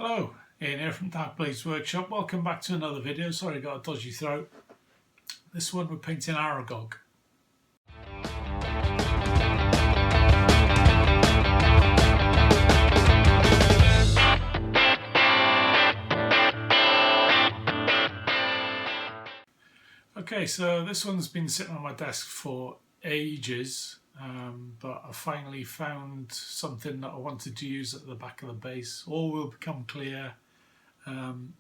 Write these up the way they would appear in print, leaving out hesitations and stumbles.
Hello, Ian here from Dark Blades Workshop. Welcome back to another video. Sorry I got a dodgy throat. This one we're painting Aragog. Okay, so this one's been sitting on my desk for ages, but I finally found something that I wanted to use at the back of the base. All will become clear,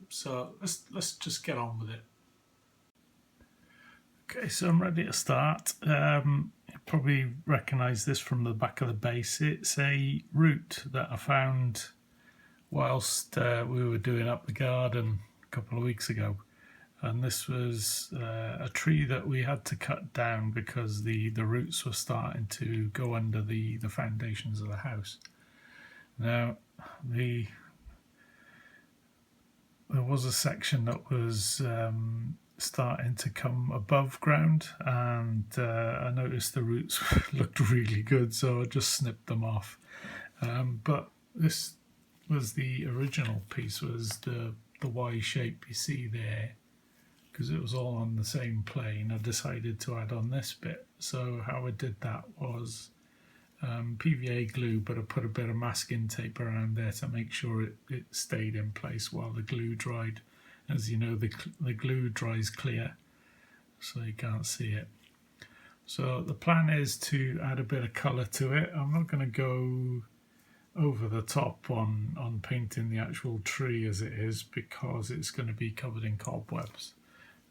so let's just get on with it. Okay, so I'm ready to start. You probably recognise this from the back of the base. It's a root that I found whilst we were doing up the garden a couple of weeks ago. And this was a tree that we had to cut down because the roots were starting to go under the foundations of the house. Now, there was a section that was starting to come above ground, and I noticed the roots looked really good, so I just snipped them off. But this was the original piece, was the Y shape you see there. Because it was all on the same plane, I decided to add on this bit. So how I did that was PVA glue, but I put a bit of masking tape around there to make sure it stayed in place while the glue dried. As you know, the glue dries clear, so you can't see it. So the plan is to add a bit of colour to it. I'm not going to go over the top on painting the actual tree as it is, because it's going to be covered in cobwebs.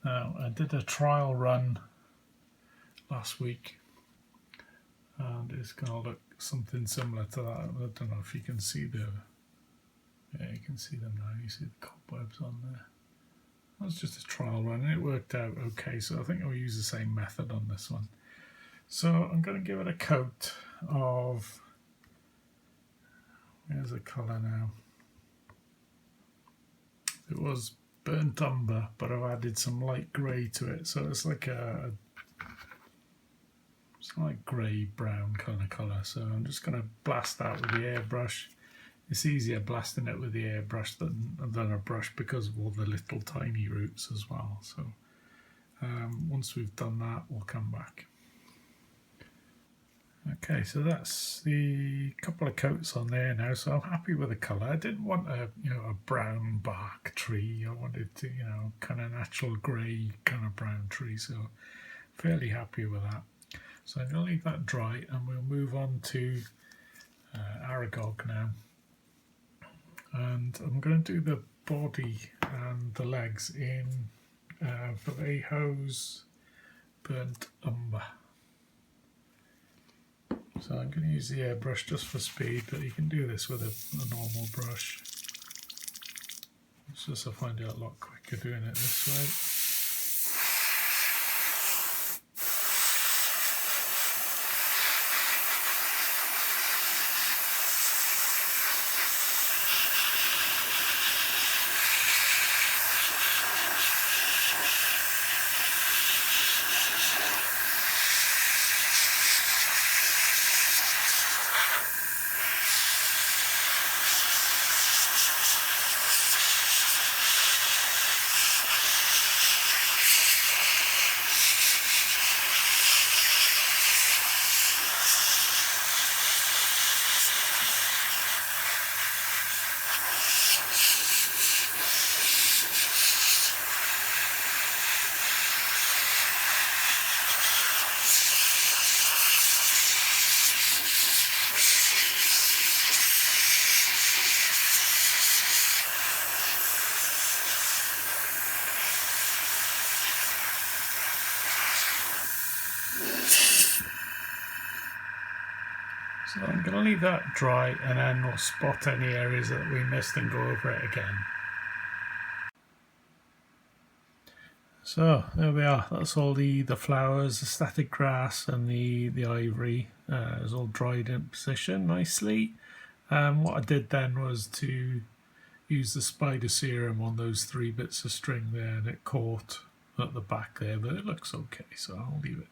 Now, I did a trial run last week, and it's going to look something similar to that. I don't know if you can see yeah, you can see them now. You see the cobwebs on there. That's just a trial run, and it worked out okay, so I think I'll use the same method on this one. So I'm going to give it a coat of, here's the colour now. It was burnt umber, but I've added some light grey to it, so it's like grey brown kind of colour. So I'm just going to blast that with the airbrush. It's easier blasting it with the airbrush than a brush because of all the little tiny roots as well. So once we've done that, we'll come back. Okay, so that's the couple of coats on there now, so I'm happy with the colour. I didn't want a brown bark tree. I wanted to, kind of natural grey kind of brown tree, so fairly happy with that. So I'm going to leave that dry, and we'll move on to Aragog now. And I'm going to do the body and the legs in Vallejo's burnt umber. So I'm going to use the airbrush just for speed, but you can do this with a normal brush. It's just I find it a lot quicker doing it this way. So I'm going to leave that dry, and then we'll spot any areas that we missed and go over it again. So there we are, that's all the flowers, the static grass and the ivory is all dried in position nicely. What I did then was to use the spider serum on those 3 bits of string there, and it caught at the back there, but it looks okay, so I'll leave it.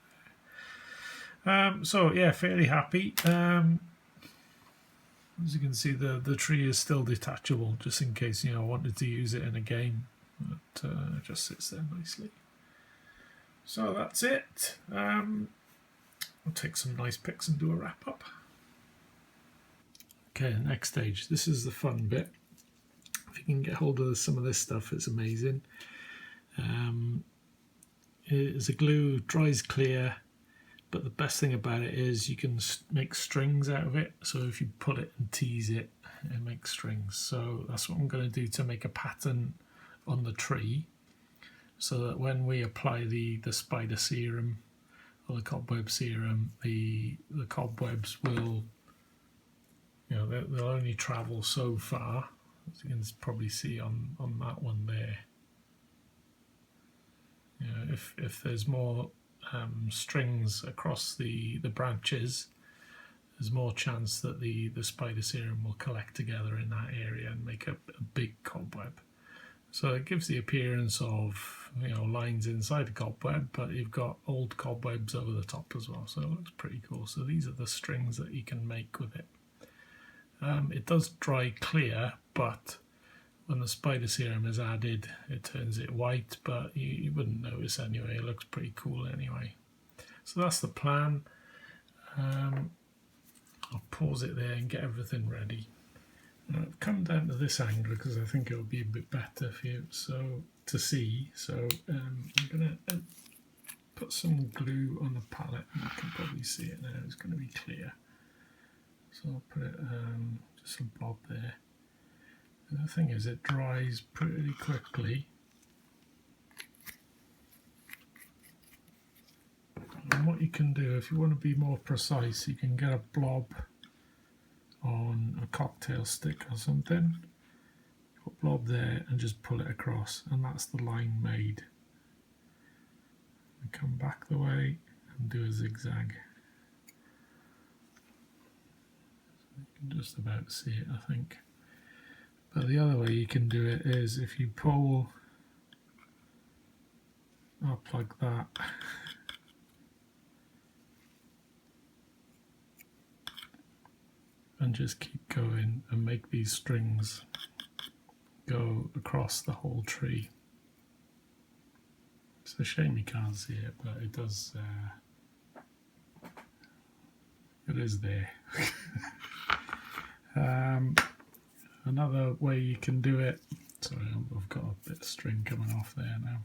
So yeah, fairly happy. As you can see, the tree is still detachable, just in case I wanted to use it in a game. But it just sits there nicely. So that's it. I'll take some nice pics and do a wrap up. Okay, next stage. This is the fun bit. If you can get hold of some of this stuff, it's amazing. It's a glue, dries clear, but the best thing about it is you can make strings out of it. So if you pull it and tease it, it makes strings. So that's what I'm going to do to make a pattern on the tree, so that when we apply the spider serum or the cobweb serum, the cobwebs will, they'll only travel so far, as you can probably see on that one there. If there's more strings across the branches, there's more chance that the spider serum will collect together in that area and make a big cobweb. So it gives the appearance of lines inside a cobweb, but you've got old cobwebs over the top as well, so it looks pretty cool. So these are the strings that you can make with it. It does dry clear, but when the spider serum is added, it turns it white, but you wouldn't notice anyway. It looks pretty cool anyway. So that's the plan. I'll pause it there and get everything ready. Now I've come down to this angle because I think it will be a bit better for you to see. So I'm going to put some glue on the palette. You can probably see it now. It's going to be clear. So I'll put it just a blob there. And the thing is, it dries pretty quickly. And what you can do, if you want to be more precise, you can get a blob on a cocktail stick or something. Put a blob there and just pull it across, and that's the line made. And come back the way and do a zigzag. So you can just about see it, I think. But the other way you can do it is if you pull up like that, and just keep going and make these strings go across the whole tree. It's a shame you can't see it, but it does. It is there. Another way you can do it. Sorry, I've got a bit of string coming off there now.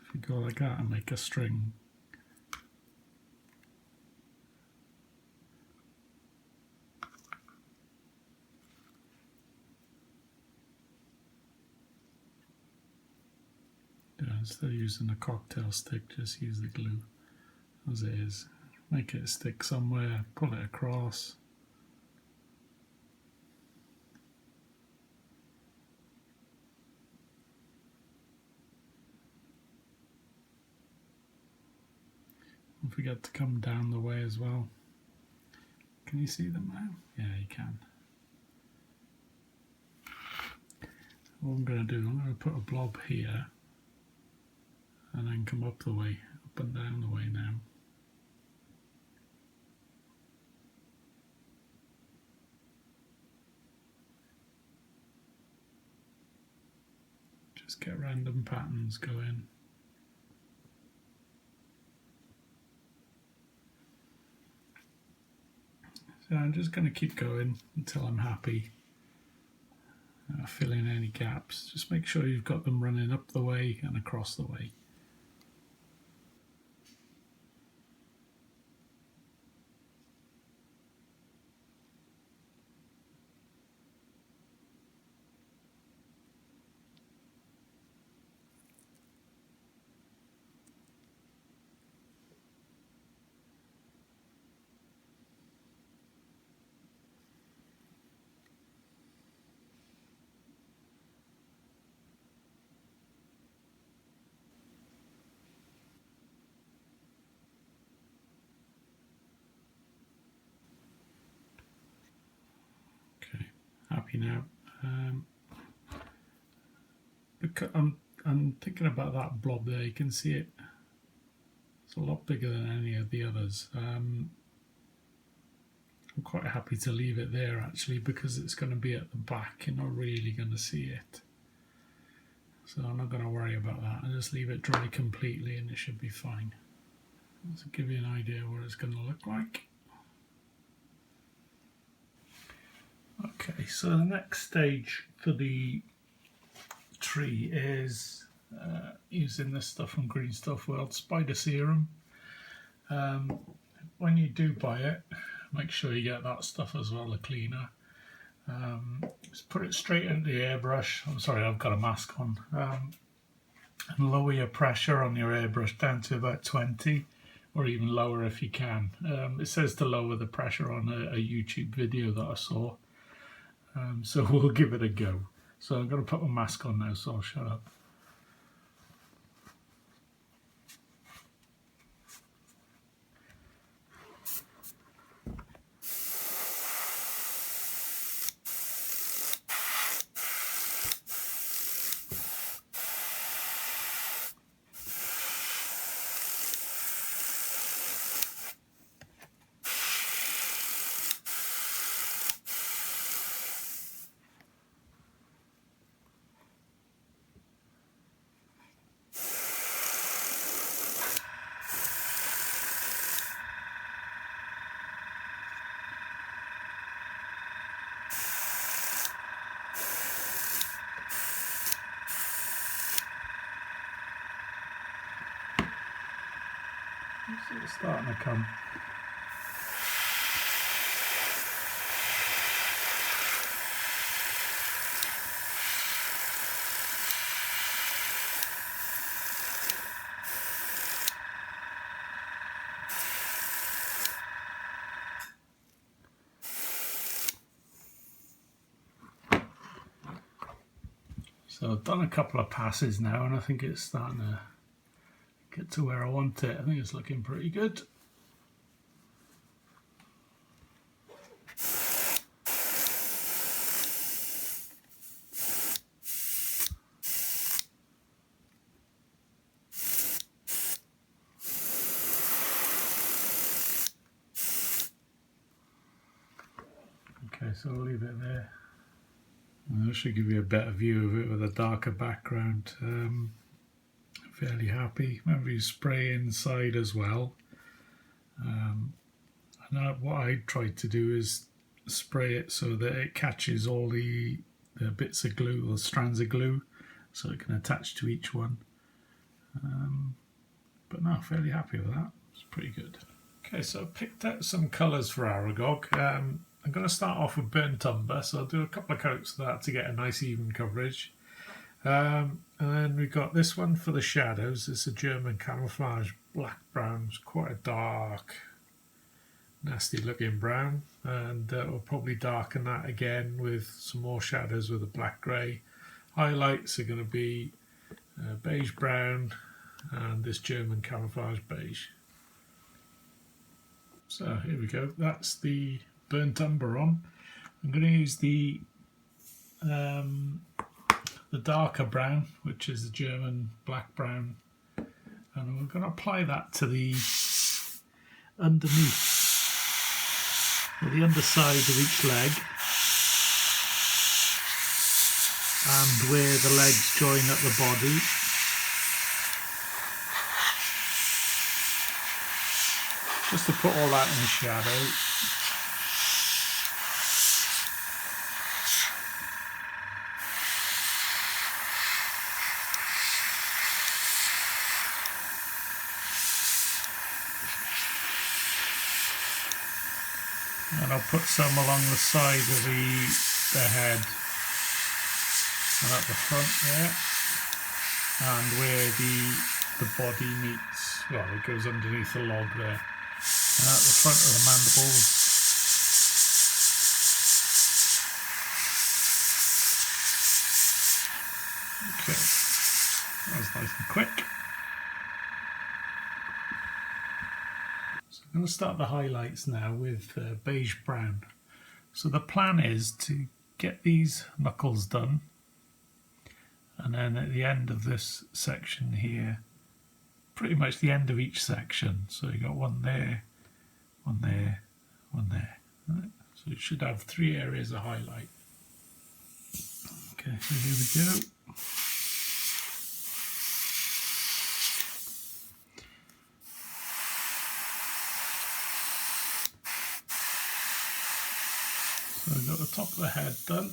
If you go like that and make a string. Instead of using a cocktail stick, just use the glue as it is. Make it stick somewhere, pull it across. Don't forget to come down the way as well. Can you see them now? Yeah, you can. What I'm going to do, I'm going to put a blob here and then come up the way, up and down the way now. Just get random patterns going. So I'm just going to keep going until I'm happy. Fill in any gaps. Just make sure you've got them running up the way and across the way. Happy now. I'm thinking about that blob there. You can see it. It's a lot bigger than any of the others. I'm quite happy to leave it there actually, because it's going to be at the back. You're not really going to see it. So I'm not going to worry about that. I'll just leave it dry completely and it should be fine. To give you an idea what it's going to look like. Okay, so the next stage for the tree is using this stuff from Green Stuff World, spider serum. When you do buy it, make sure you get that stuff as well, the cleaner. Just put it straight into the airbrush. I'm sorry, I've got a mask on. And lower your pressure on your airbrush down to about 20, or even lower if you can. It says to lower the pressure on a YouTube video that I saw. So we'll give it a go. So I'm going to put my mask on now, so I'll shut up. It's starting to come. So I've done a couple of passes now and I think it's starting to get to where I want it. I think it's looking pretty good. Okay, so I'll leave it there. And that should give you a better view of it with a darker background. Fairly happy. Remember, you spray inside as well. And what I tried to do is spray it so that it catches all the bits of glue, or strands of glue, so it can attach to each one. But no, fairly happy with that. It's pretty good. Okay, so I picked out some colours for Aragog. I'm going to start off with burnt umber, so I'll do a couple of coats of that to get a nice even coverage. And then we've got this one for the shadows. It's a German camouflage black brown. It's quite a dark, nasty looking brown, and we'll probably darken that again with some more shadows with a black grey. Highlights are going to be beige brown and this German camouflage beige. So here we go. That's the burnt umber on. I'm going to use the darker brown, which is the German black brown, and we're going to apply that to the underneath, or the underside of each leg, and where the legs join at the body. Just to put all that in the shadow. And I'll put some along the side of the head and at the front there, and where the body meets, well, it goes underneath the log there, and at the front of the mandibles. Okay, that was nice and quick. I'm going to start the highlights now with beige brown. So the plan is to get these knuckles done, and then at the end of this section here, pretty much the end of each section. So you got one there, one there, one there. Right? So it should have 3 areas of highlight. Okay, so here we go. So I've got the top of the head done.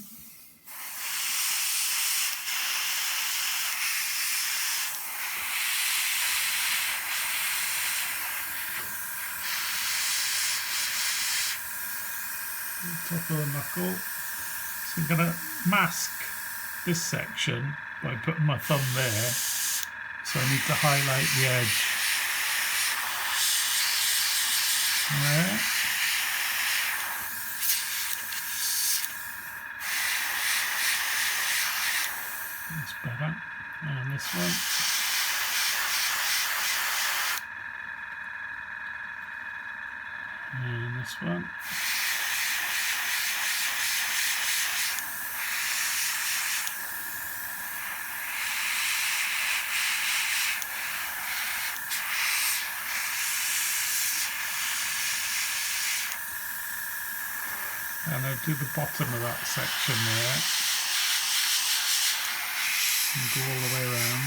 Top of the knuckle. So I'm going to mask this section by putting my thumb there. So I need to highlight the edge there. That's better. And this one. And this one. And I'll do the bottom of that section there and go all the way around.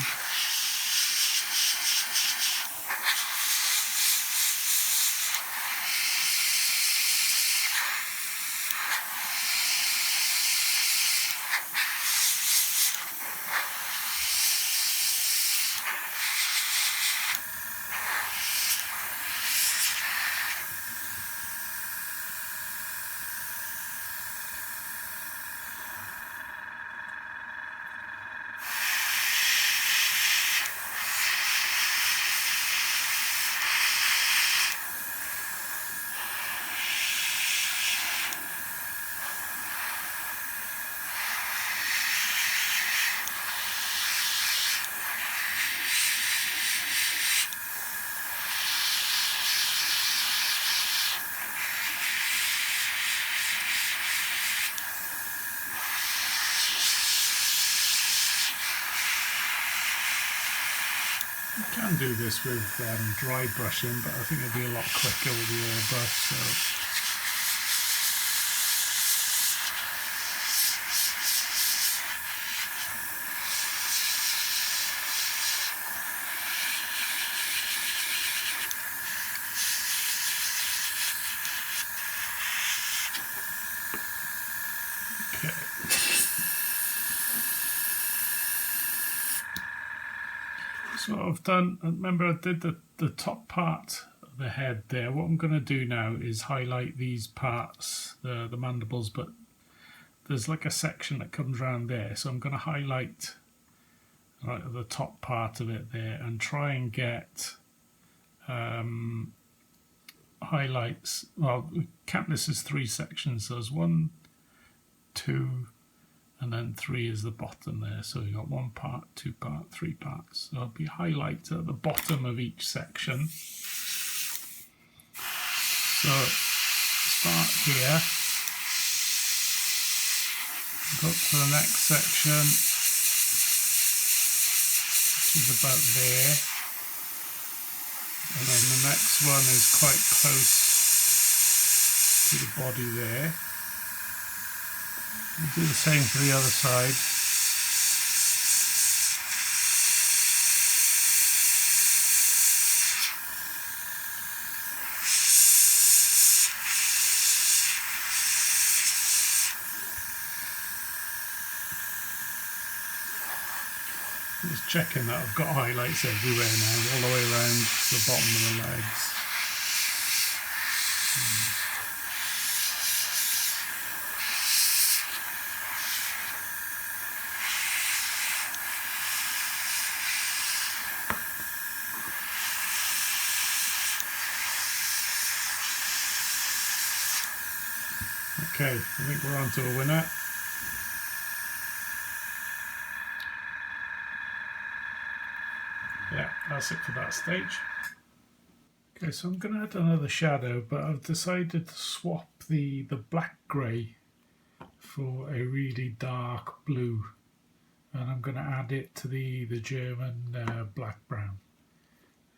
You can do this with dry brushing, but I think it'll be a lot quicker with the airbrush. So. So what I've done, remember I did the top part of the head there. What I'm going to do now is highlight these parts, the mandibles, but there's like a section that comes around there. So I'm going to highlight right at the top part of it there and try and get highlights. Well, we count this as 3 sections. So there's 1, 2, and then 3 is the bottom there. So you've got 1 part, 2 part, 3 parts. So it'll be highlighted at the bottom of each section. So start here, go up to the next section, which is about there. And then the next one is quite close to the body there. We'll do the same for the other side. Just checking that I've got highlights everywhere now, all the way around the bottom of the legs. Okay, I think we're on to a winner. Yeah, that's it for that stage. Okay, so I'm going to add another shadow, but I've decided to swap the black grey for a really dark blue. and I'm going to add it to the German black brown.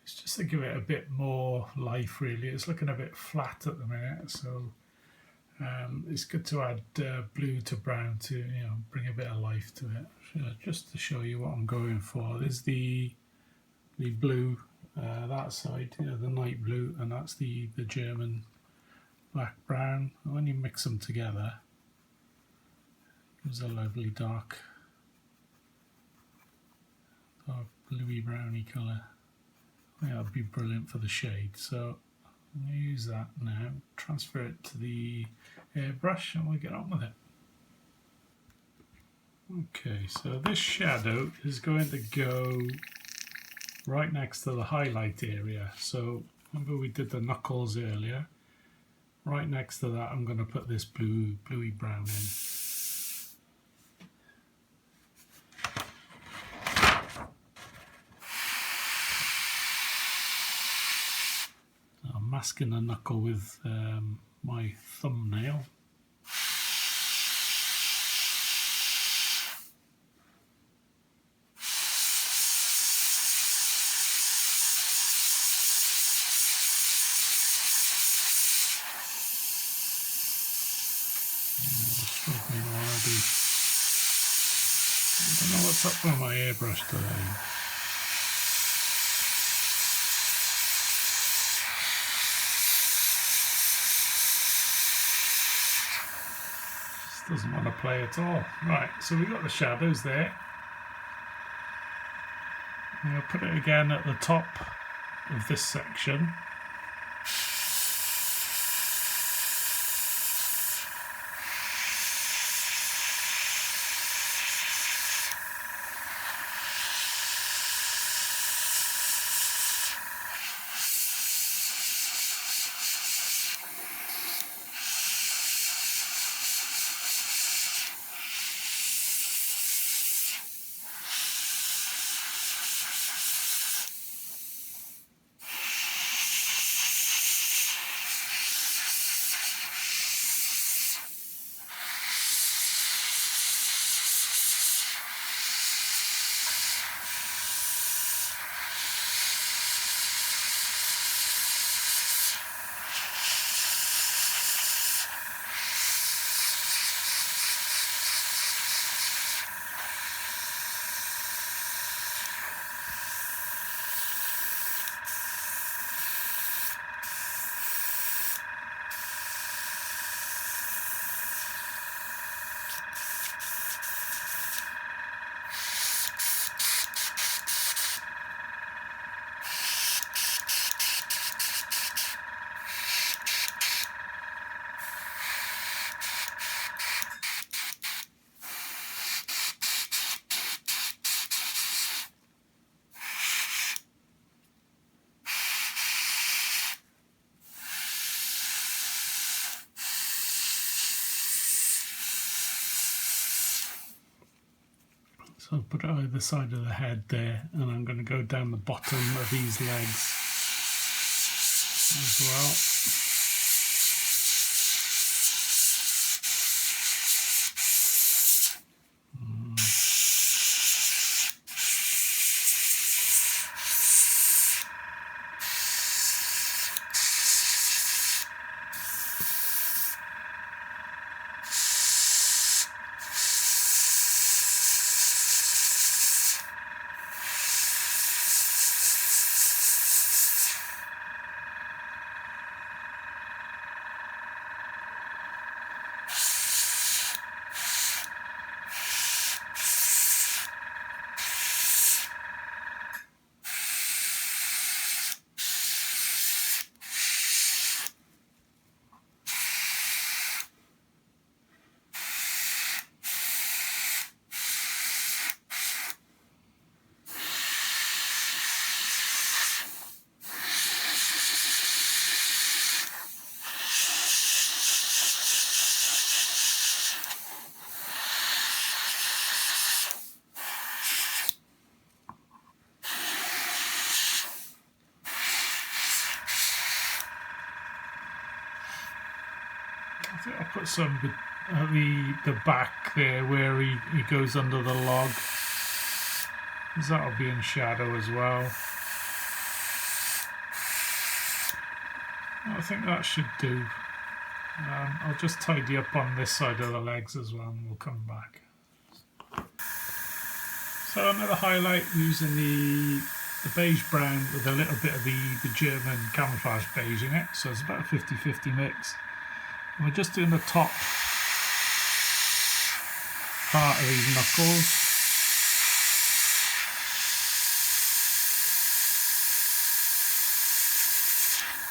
It's just to give it a bit more life really. It's looking a bit flat at the minute, so it's good to add blue to brown to bring a bit of life to it. Just to show you what I'm going for, there's the blue that side, the night blue, and that's the German black brown. And when you mix them together, there's a lovely dark bluey browny colour. I think that would be brilliant for the shade. So I'm going to use that now, transfer it to the airbrush, and we'll get on with it. Okay, so this shadow is going to go right next to the highlight area. So remember we did the knuckles earlier? Right next to that I'm going to put this bluey brown in. I'm masking the knuckle with my thumbnail. Already. I don't know what's up with my airbrush today. Just doesn't want to play at all. Right, so we've got the shadows there. I'm going to put it again at the top of this section. So I'll put it either side of the head there, and I'm going to go down the bottom of these legs as well. I think I'll put some at the back there where he goes under the log. because that'll be in shadow as well. I think that should do. I'll just tidy up on this side of the legs as well, and we'll come back. So another highlight using the beige brown with a little bit of the German camouflage beige in it, so it's about a 50-50 mix. And we're just doing the top part of these knuckles.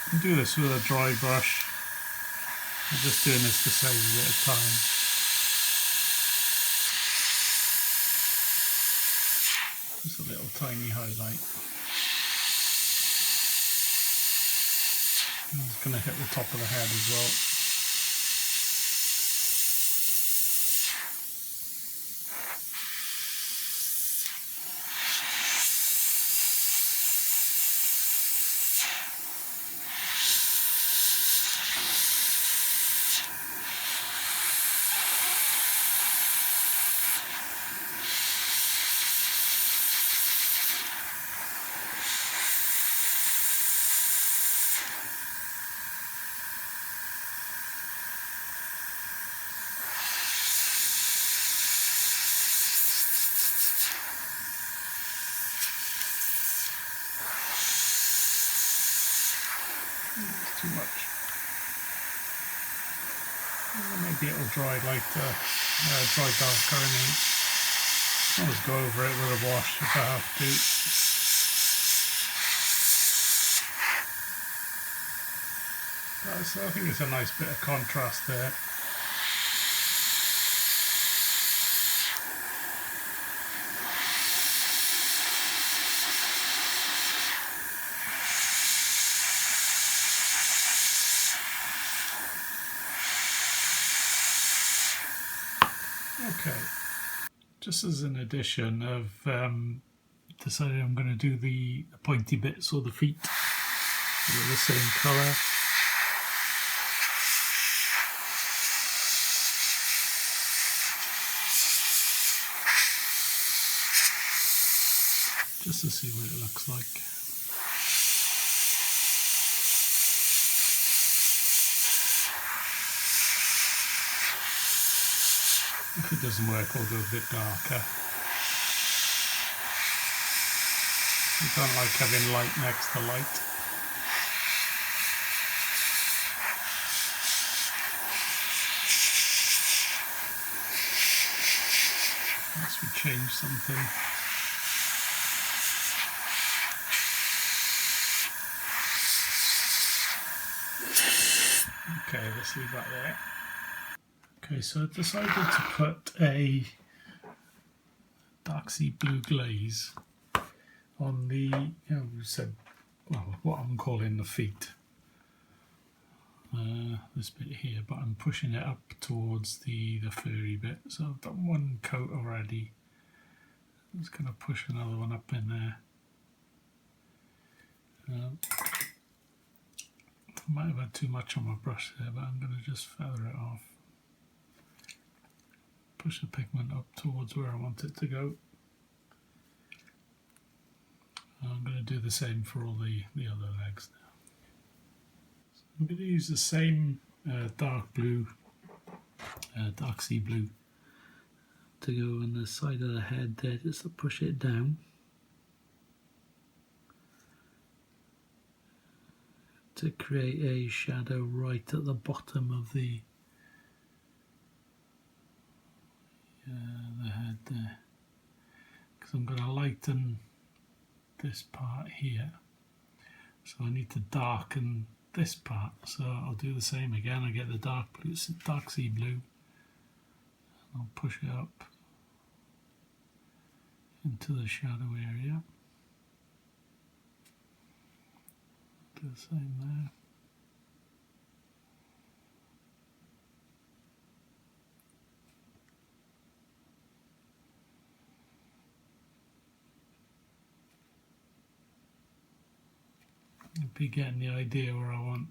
You can do this with a dry brush. I'm just doing this to save a bit of time. Just a little tiny highlight. And it's going to hit the top of the head as well. It's too much. Maybe it'll dry lighter, dry darker, and then I'll just go over it with a wash if I have to. So I think it's a nice bit of contrast there. Okay, just as an addition, I've decided I'm going to do the pointy bits or the feet with the same colour. Just to see what it looks like. If it doesn't work, I'll go a bit darker. I don't like having light next to light. Unless we change something. Okay, let's leave that there. Okay, so I decided to put a dark sea blue glaze on the, we said, well, what I'm calling the feet. This bit here, but I'm pushing it up towards the furry bit. So I've done one coat already. I'm just going to push another one up in there. I might have had too much on my brush there, but I'm going to just feather it off. Push the pigment up towards where I want it to go. I'm going to do the same for all the other legs now. So I'm going to use the same dark blue, dark sea blue, to go on the side of the head there, just to push it down. To create a shadow right at the bottom of the head there, because I'm going to lighten this part here, so I need to darken this part. So I'll do the same again. I get the dark sea blue, and I'll push it up into the shadow area. Do the same there. You'll be getting the idea where I want,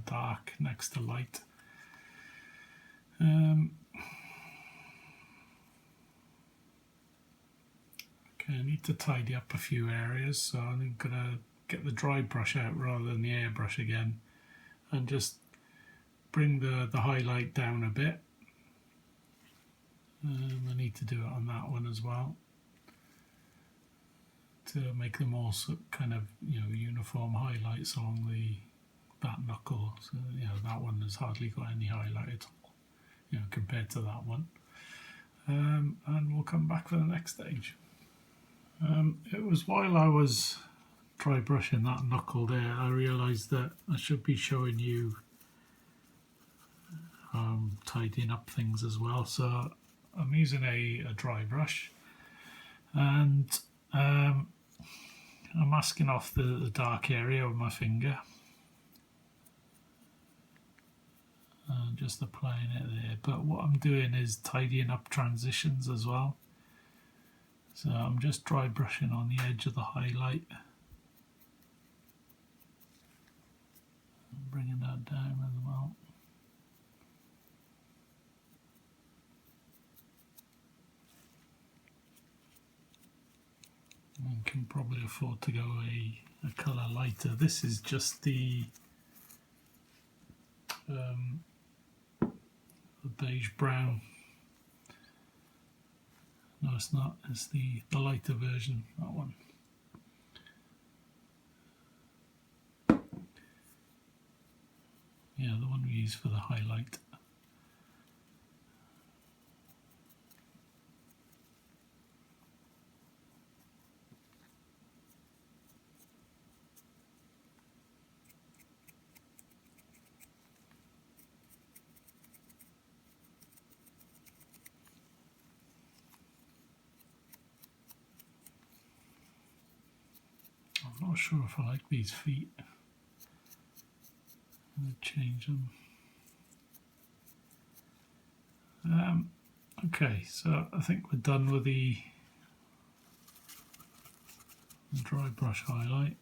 dark next to light. Okay, I need to tidy up a few areas, so I'm going to get the dry brush out rather than the airbrush again, and just bring the highlight down a bit. I need to do it on that one as well to make them all kind of, uniform highlights along that knuckle. So, that one has hardly got any highlight at all, compared to that one. And we'll come back for the next stage. It was while I was dry brushing that knuckle there, I realised that I should be showing you tidying up things as well. So I'm using a dry brush, and I'm masking off the dark area with my finger. And just applying it there. But what I'm doing is tidying up transitions as well. So I'm just dry brushing on the edge of the highlight. Bringing that down as well. And can probably afford to go a colour lighter. This is just the beige brown. No, it's not. It's the lighter version, that one. Yeah, the one we use for the highlight. I'm not sure if I like these feet. I'm going to change them. Okay, so I think we're done with the dry brush highlight.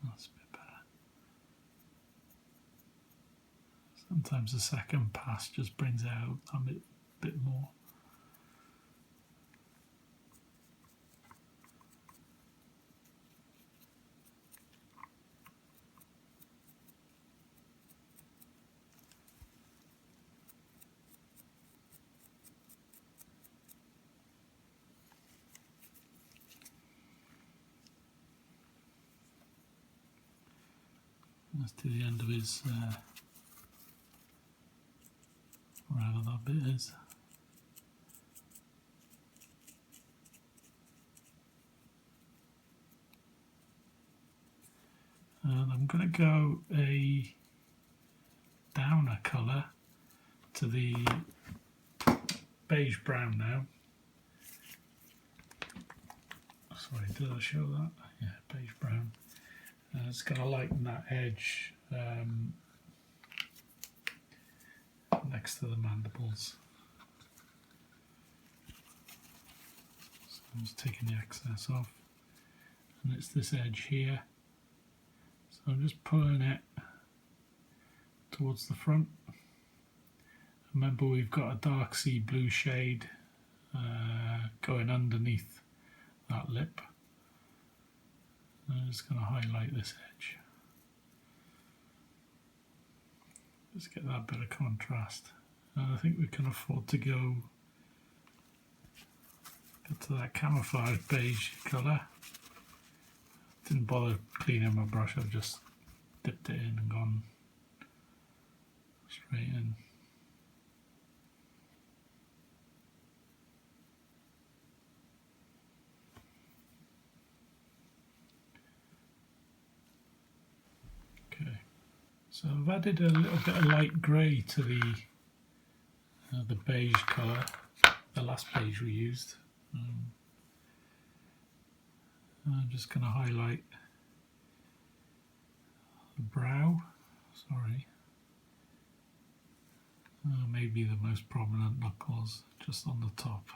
That's a bit better. Sometimes the second pass just brings it out a bit more. That's to the end of his, wherever that bit is. And I'm going to go a downer colour to the beige brown now. Sorry, did I show that? Yeah, beige brown. It's going to lighten that edge next to the mandibles. So I'm just taking the excess off, and it's this edge here. So I'm just pulling it towards the front. Remember, we've got a dark sea blue shade going underneath that lip. I'm just going to highlight this edge. Just get that bit of contrast. And I think we can afford to go to that camouflage beige colour. Didn't bother cleaning my brush, I've just dipped it in and gone straight in. Okay, so I've added a little bit of light grey to the beige colour, the last beige we used. I'm just going to highlight the brow, maybe the most prominent knuckles, just on the top.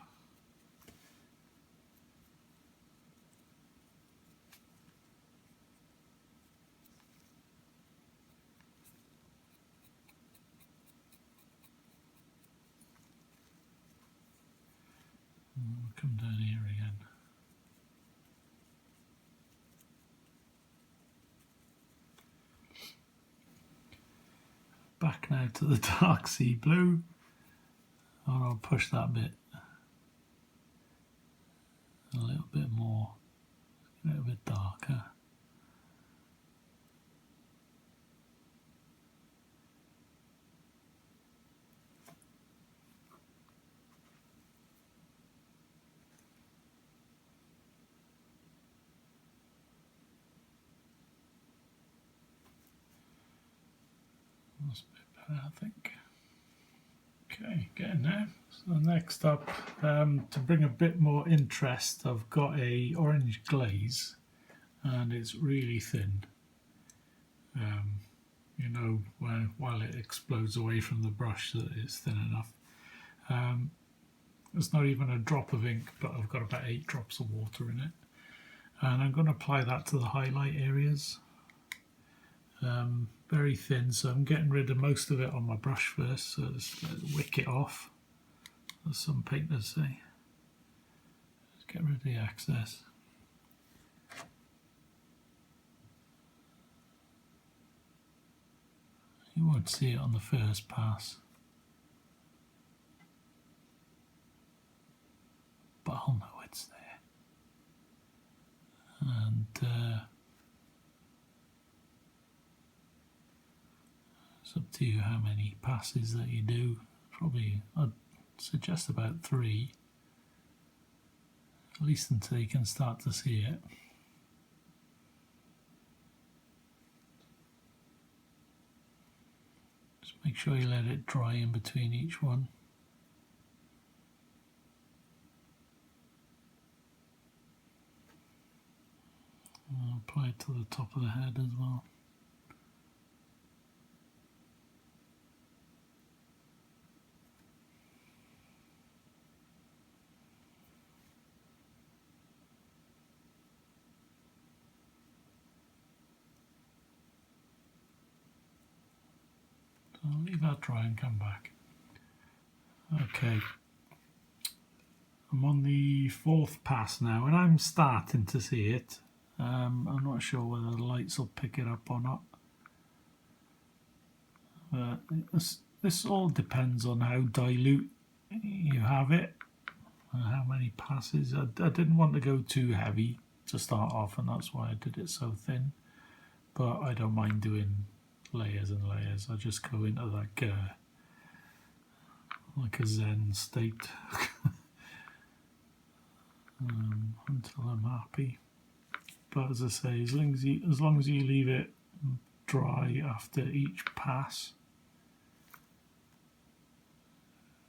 come down here again. Back now to the dark sea blue, and I'll push that bit a little bit more, a little bit darker. That's a bit better, I think. Okay, getting there. So next up, to bring a bit more interest, I've got a orange glaze, and it's really thin. You know, while it explodes away from the brush, that it's thin enough. There's not even a drop of ink, but I've got about 8 drops of water in it, and I'm going to apply that to the highlight areas. Very thin, so I'm getting rid of most of it on my brush first, so just wick it off, as some painters say. Just get rid of the excess. You won't see it on the first pass, but I'll know it's there. And it's up to you how many passes that you do. Probably, I'd suggest about 3, at least until you can start to see it. Just make sure you let it dry in between each one. And I'll apply it to the top of the head as well. I'll leave that dry and come back. Okay, I'm on the 4th pass now, and I'm starting to see it. I'm not sure whether the lights will pick it up or not. This all depends on how dilute you have it and how many passes. I didn't want to go too heavy to start off, and that's why I did it so thin. But I don't mind doing layers and layers. I just go into like a Zen state until I'm happy. But as I say, as long as you leave it dry after each pass,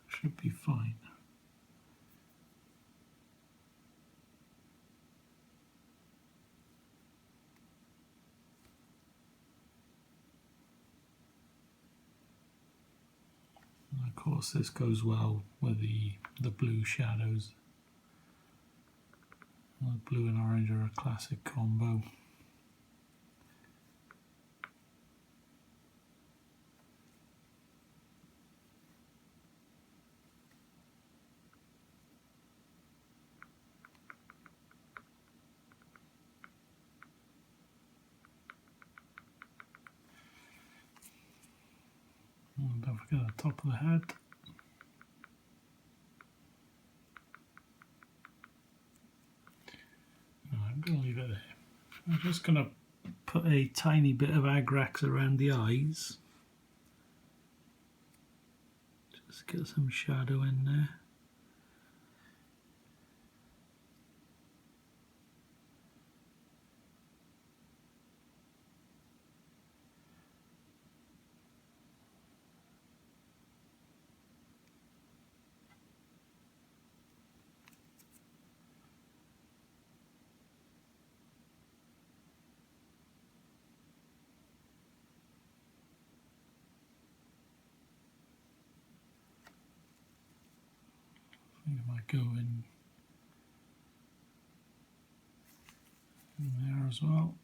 should be fine. And of course, this goes well with the blue shadows. The blue and orange are a classic combo. And don't forget the top of the head. No, I'm going to leave it there. I'm just going to put a tiny bit of Agrax around the eyes. Just get some shadow in there. I think I might go in there as well.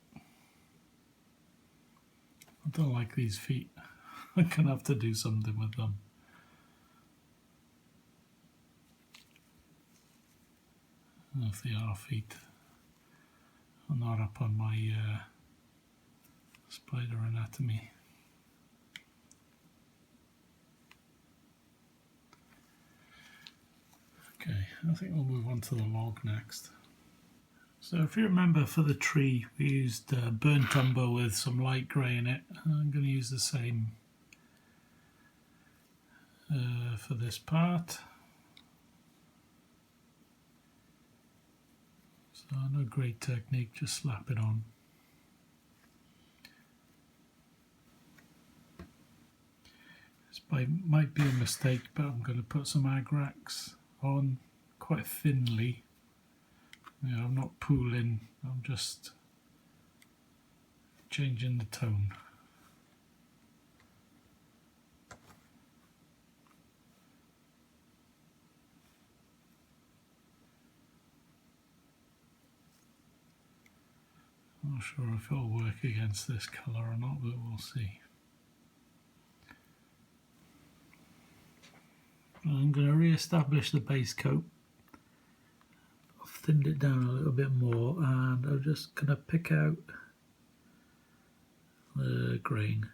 I don't like these feet. I'm going to have to do something with them. if they are feet. I'm not up on my spider anatomy. Okay, I think we'll move on to the log next. So if you remember, for the tree we used burnt umber with some light grey in it. I'm going to use the same for this part. So no great technique, just slap it on. This might be a mistake, but I'm going to put some Agrax on quite thinly. You know, I'm not pooling, I'm just changing the tone. I'm not sure if it'll work against this colour or not, but we'll see. I'm going to re-establish the base coat. I've thinned it down a little bit more, and I'm just going to pick out the grain.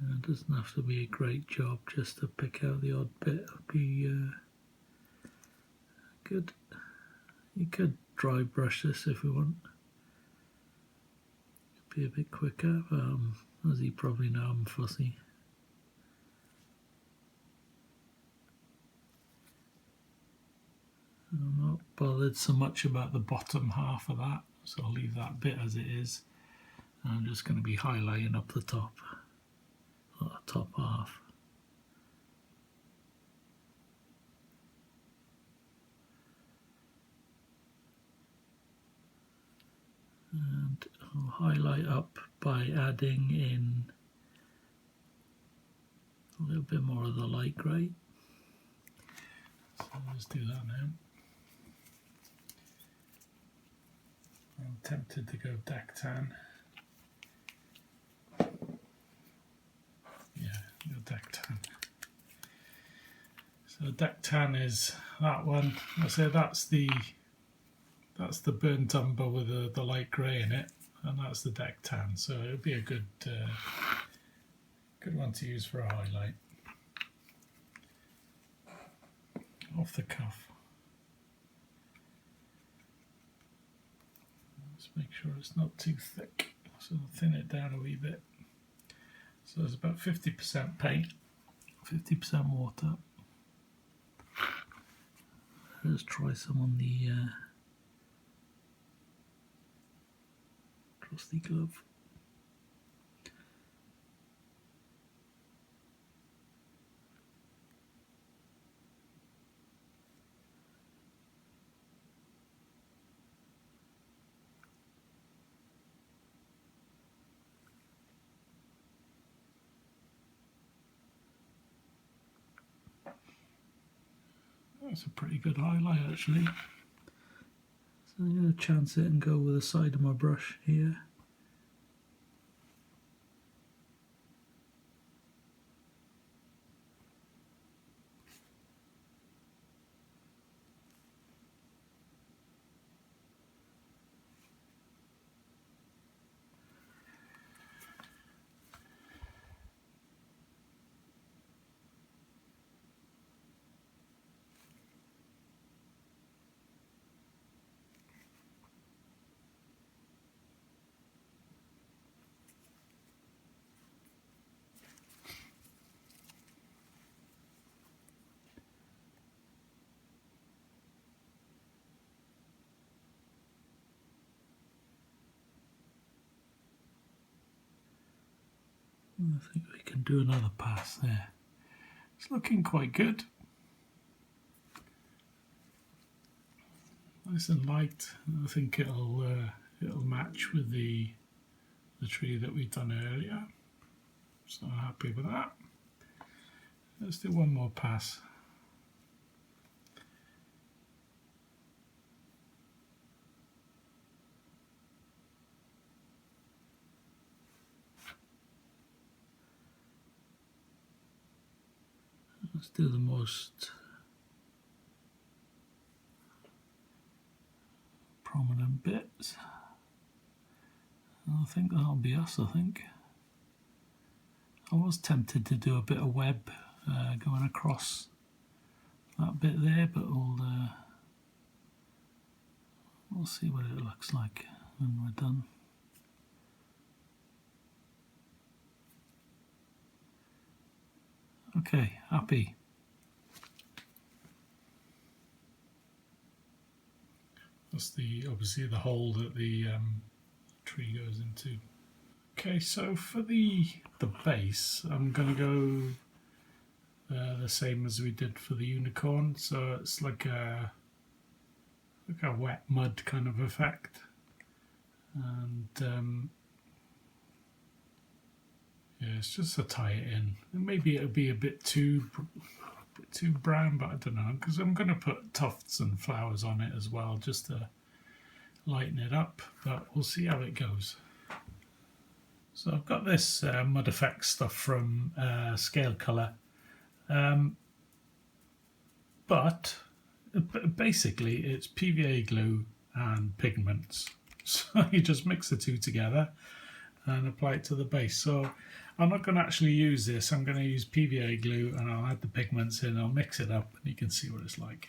It doesn't have to be a great job, just to pick out the odd bit would be good. You could dry brush this if you want. It'd be a bit quicker, but as you probably know, I'm fussy. I'm not bothered so much about the bottom half of that, so I'll leave that bit as it is. And I'm just going to be highlighting up the top, or the top half. And I'll highlight up by adding in a little bit more of the light grey. So let's do that now. I'm tempted to go dark tan. Yeah, go dark tan. So dark tan is that one. I say that's the burnt umber with the light grey in it, and that's the dark tan. So it would be a good one to use for a highlight. Off the cuff. Let's make sure it's not too thick, so I'll thin it down a wee bit. So there's about 50% paint, 50% water. Let's try some on the trusty glove. That's a pretty good highlight actually. So I'm going to chance it and go with the side of my brush here. I think we can do another pass there. It's looking quite good. Nice and light. I think it'll match with the tree that we've done earlier. So I'm happy with that. Let's do one more pass. Let's do the most prominent bits. I think that'll be us, I think. I was tempted to do a bit of web going across that bit there, but we'll see what it looks like when we're done. Okay, happy. That's obviously the hole that the tree goes into. Okay, so for the base, I'm going to go the same as we did for the unicorn. So it's like a wet mud kind of effect, and yeah, it's just to tie it in. And maybe it'll be a bit too brown, but I don't know, because I'm going to put tufts and flowers on it as well, just to lighten it up. But we'll see how it goes. So I've got this mud effect stuff from Scale Colour, but basically it's PVA glue and pigments. So you just mix the two together and apply it to the base. So I'm not going to actually use this. I'm going to use PVA glue and I'll add the pigments in. I'll mix it up and you can see what it's like.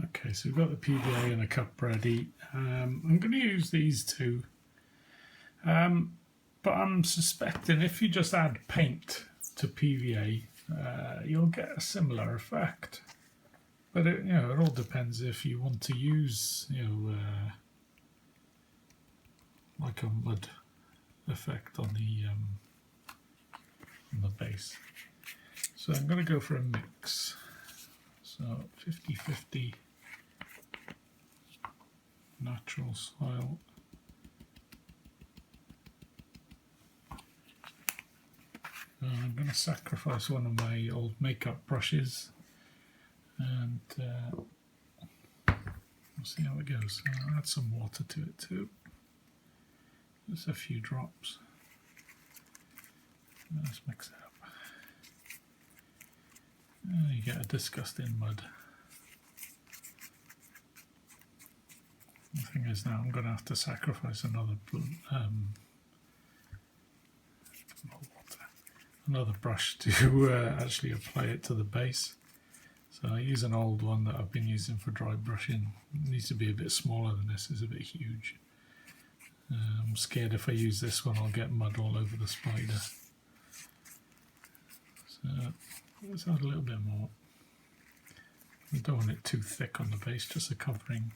Okay, so we've got the PVA in a cup ready. I'm going to use these two. But I'm suspecting if you just add paint to PVA, you'll get a similar effect. But it all depends if you want to use, like a mud effect on the base. So I'm going to go for a mix. So 50-50 natural soil. I'm going to sacrifice one of my old makeup brushes and we'll see how it goes. I'll add some water to it too. Just a few drops. Let's mix it up. And you get a disgusting mud. The thing is now I'm going to have to sacrifice another brush to actually apply it to the base. So I use an old one that I've been using for dry brushing. It needs to be a bit smaller than this, it's a bit huge. I'm scared if I use this one I'll get mud all over the spider. So let's add a little bit more. We don't want it too thick on the base, just a covering.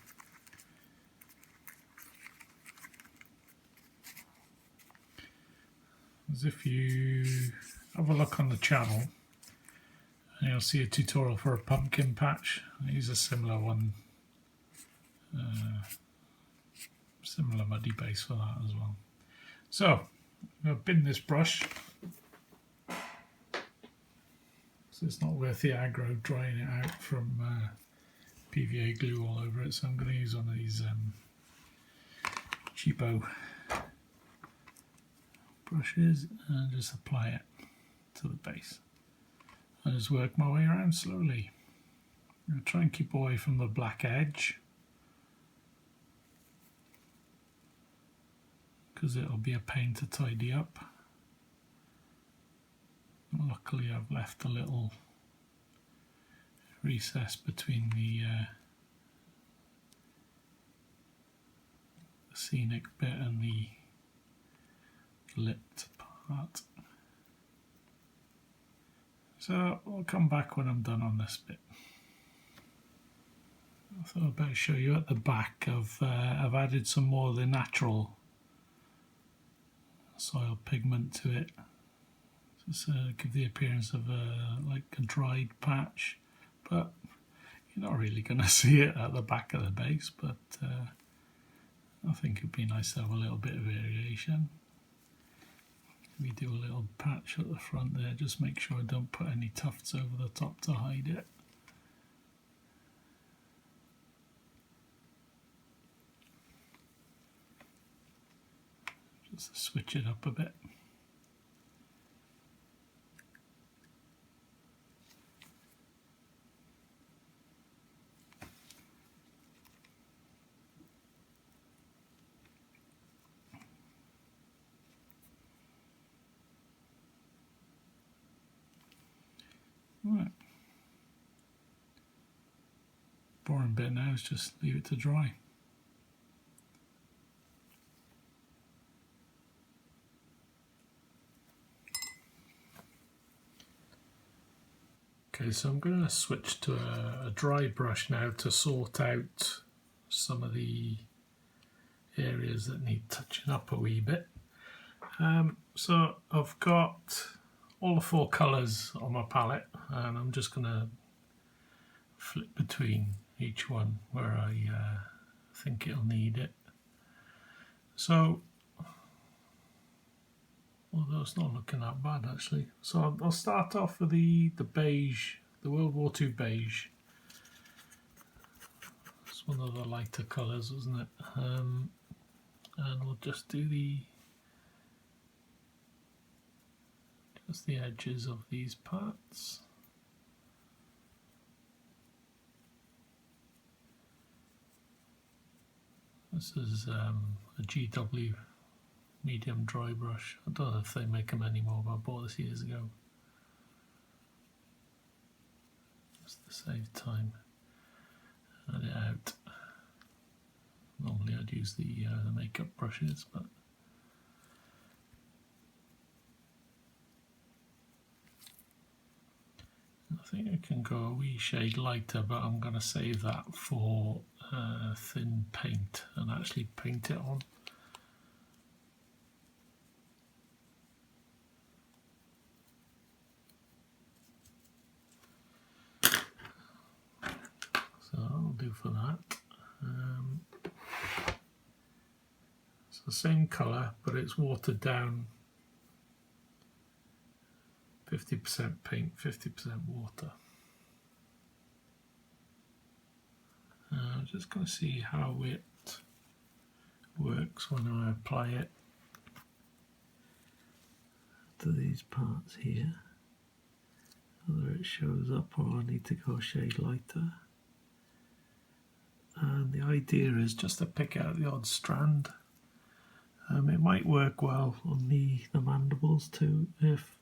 As if you have a look on the channel and you'll see a tutorial for a pumpkin patch. I use a similar one, similar muddy base for that as well. So I'm going to bin this brush. So it's not worth the aggro drying it out from PVA glue all over it. So I'm going to use one of these cheapo brushes and just apply it to the base. I just work my way around slowly. I'm going to try and keep away from the black edge because it'll be a pain to tidy up. Luckily I've left a little recess between the scenic bit and the lipped part. So I'll come back when I'm done on this bit. I thought I'd better show you at the back. I've added some more of the natural soil pigment to it. Just give the appearance of like a dried patch, but you're not really going to see it at the back of the base. But I think it'd be nice to have a little bit of variation. We do a little patch at the front there, just make sure I don't put any tufts over the top to hide it. Just to switch it up a bit. boring bit now is just leave it to dry. Okay, so I'm going to switch to a dry brush now to sort out some of the areas that need touching up a wee bit. So I've got all the 4 colours on my palette, and I'm just going to flip between each one where I think it'll need it. So, although it's not looking that bad actually. So I'll start off with the beige, the World War II beige. It's one of the lighter colours, isn't it? And we'll just do the edges of these parts. This is a GW medium dry brush. I don't know if they make them anymore, but I bought this years ago. Just to save time. Add it out. Normally I'd use the makeup brushes, but I think I can go a wee shade lighter, but I'm going to save that for thin paint and actually paint it on. So that'll do for that. It's the same colour, but it's watered down. 50% paint, 50% water. I'm just going to see how it works when I apply it to these parts here. Whether it shows up or I need to go a shade lighter. And the idea is just to pick out the odd strand. It might work well on the mandibles too if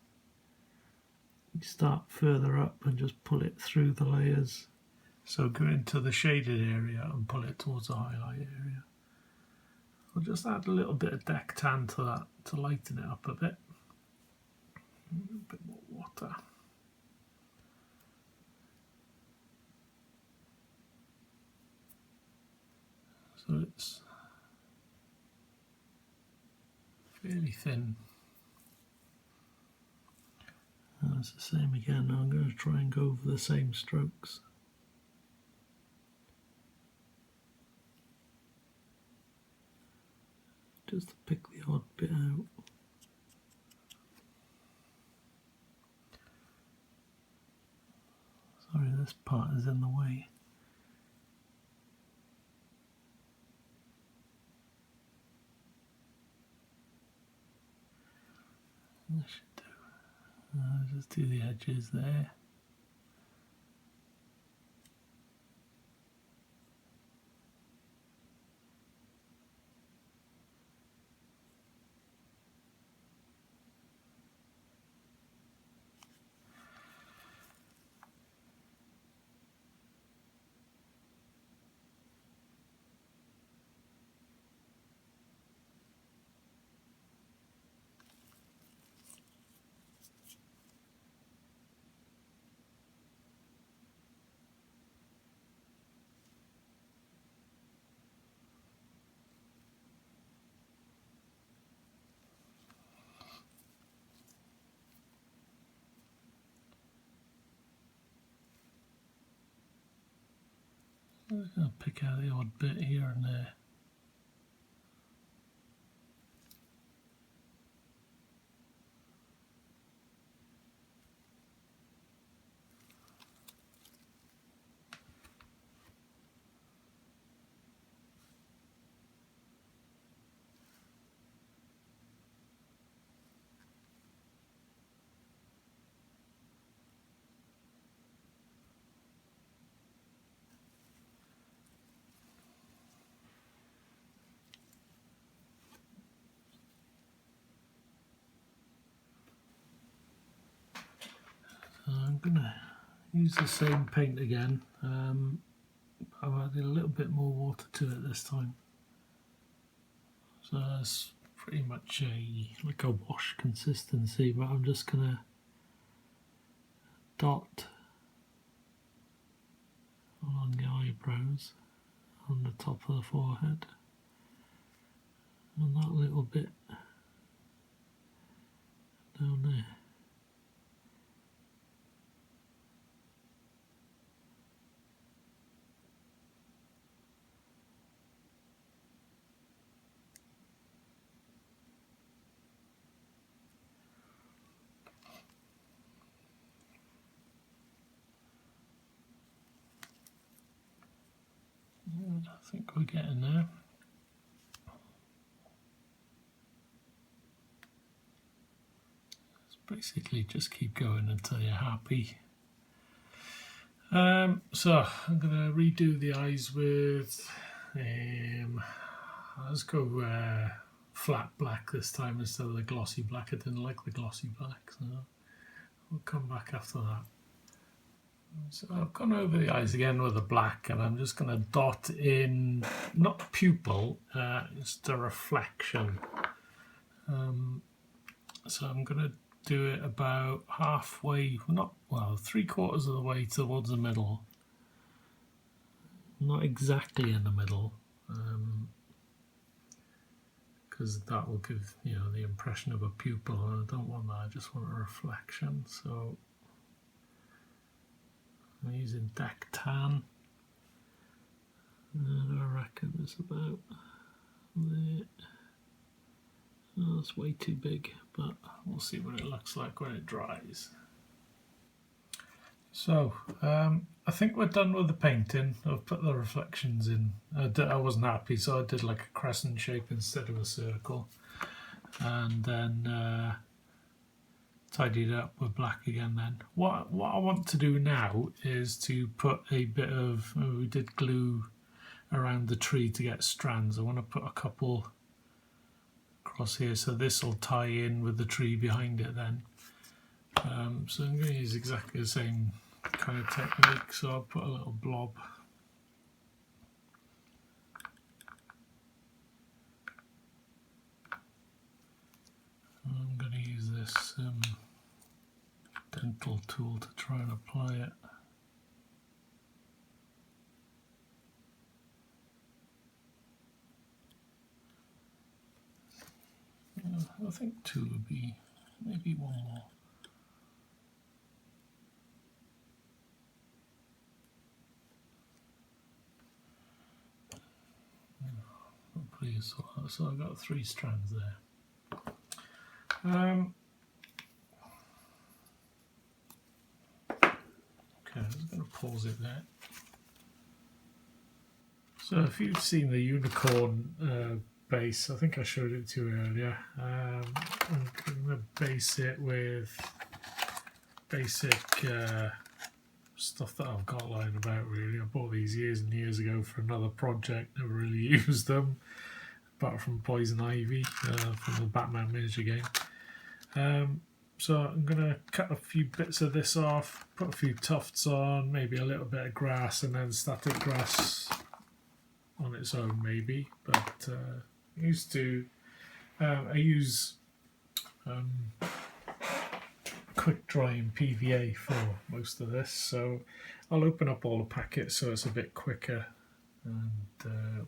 you start further up and just pull it through the layers. So go into the shaded area and pull it towards the highlight area. I'll just add a little bit of deck tan to that to lighten it up a bit. A bit more water. So it's fairly thin. And it's the same again. Now I'm going to try and go over the same strokes. Just to pick the odd bit out. Sorry, this part is in the way. That should do. Just do the edges there. I'm just going to pick out the odd bit here and there. So I'm going to use the same paint again. I've added a little bit more water to it this time. So it's pretty much like a wash consistency, but I'm just gonna dot on the eyebrows, on the top of the forehead, and that little bit down there. I think we're getting there. It's basically just keep going until you're happy. So I'm going to redo the eyes with, let's go flat black this time instead of the glossy black. I didn't like the glossy black, so we'll come back after that. So I've gone over the eyes again with the black, and I'm just going to dot in, not pupil, just a reflection. So I'm going to do it about halfway, three-quarters of the way towards the middle. Not exactly in the middle, because that will give the impression of a pupil, and I don't want that. I just want a reflection. So I'm using Deck Tan, and I reckon it's about there. Oh, it's way too big, but we'll see what it looks like when it dries. So I think we're done with the painting. I've put the reflections in. I wasn't happy, so I did like a crescent shape instead of a circle, and then tidied it up with black again. Then what I want to do now is to put a bit of, we did glue around the tree to get strands. I want to put a couple across here, so this will tie in with the tree behind it then. So I'm going to use exactly the same kind of technique, so I'll put a little blob. I'm going to use this dental tool to try and apply it. I think two would be, maybe one more. So I've got 3 strands there. Okay, I'm just going to pause it there. So if you've seen the unicorn base, I think I showed it to you earlier. I'm going to base it with basic stuff that I've got lying about really. I bought these years and years ago for another project, never really used them, apart from Poison Ivy from the Batman miniature game. So I'm going to cut a few bits of this off, put a few tufts on, maybe a little bit of grass, and then static grass on its own maybe, but I use quick drying PVA for most of this, so I'll open up all the packets so it's a bit quicker, and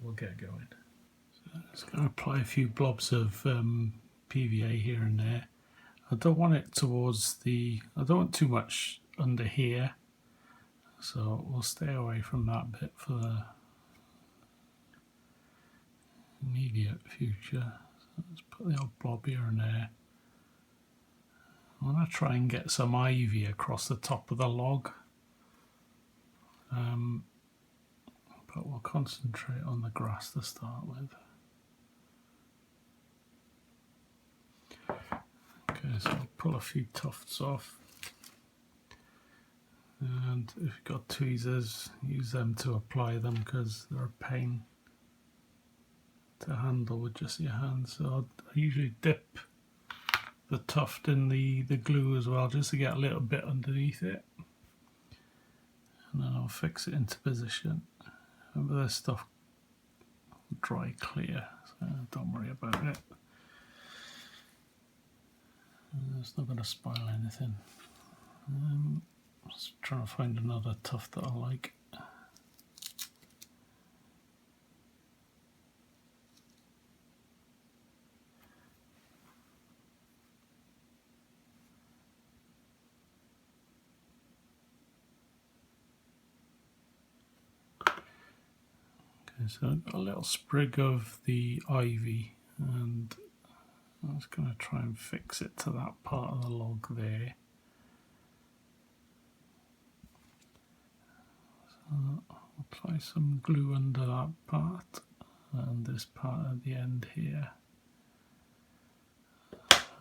we'll get going. So I'm just going to apply a few blobs of PVA here and there. I don't want it I don't want too much under here, so we'll stay away from that bit for the immediate future. So let's put the old blob here and there. I want to try and get some ivy across the top of the log, but we'll concentrate on the grass to start with. Okay, so I'll pull a few tufts off, and if you've got tweezers, use them to apply them because they're a pain to handle with just your hands. So I usually dip the tuft in the glue as well, just to get a little bit underneath it, and then I'll fix it into position. Remember, this stuff will dry clear, so don't worry about it. It's not going to spoil anything. Just trying to find another tuft that I like. Okay, so I've got a little sprig of the ivy, and I'm just going to try and fix it to that part of the log there. So I'll apply some glue under that part and this part at the end here,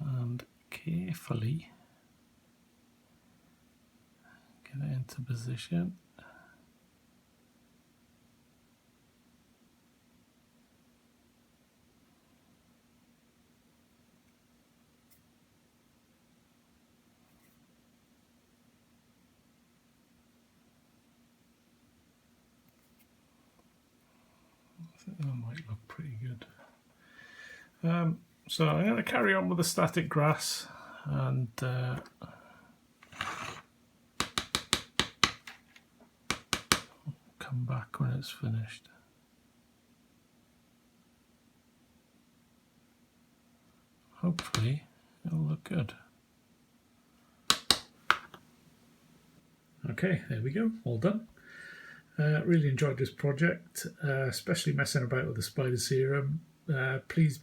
and carefully get it into position. I think that might look pretty good. So I'm going to carry on with the static grass and come back when it's finished. Hopefully it'll look good. Okay, there we go, all done. Really enjoyed this project, especially messing about with the spider serum. Please,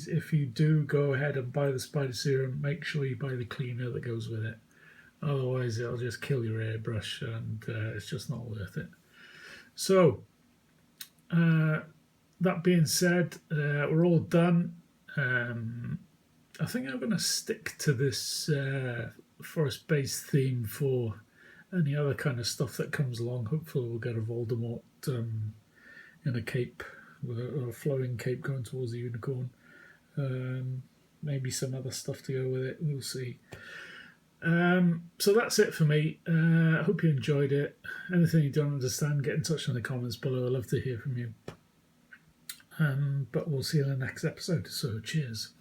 if you do go ahead and buy the spider serum, make sure you buy the cleaner that goes with it. Otherwise it'll just kill your airbrush, and it's just not worth it. So that being said, we're all done. I think I'm going to stick to this forest-based theme for any other kind of stuff that comes along. Hopefully we'll get a Voldemort in a cape, or a flowing cape going towards the unicorn. Maybe some other stuff to go with it, we'll see. So that's it for me. I hope you enjoyed it. Anything you don't understand, get in touch in the comments below. I'd love to hear from you. But we'll see you in the next episode, so cheers.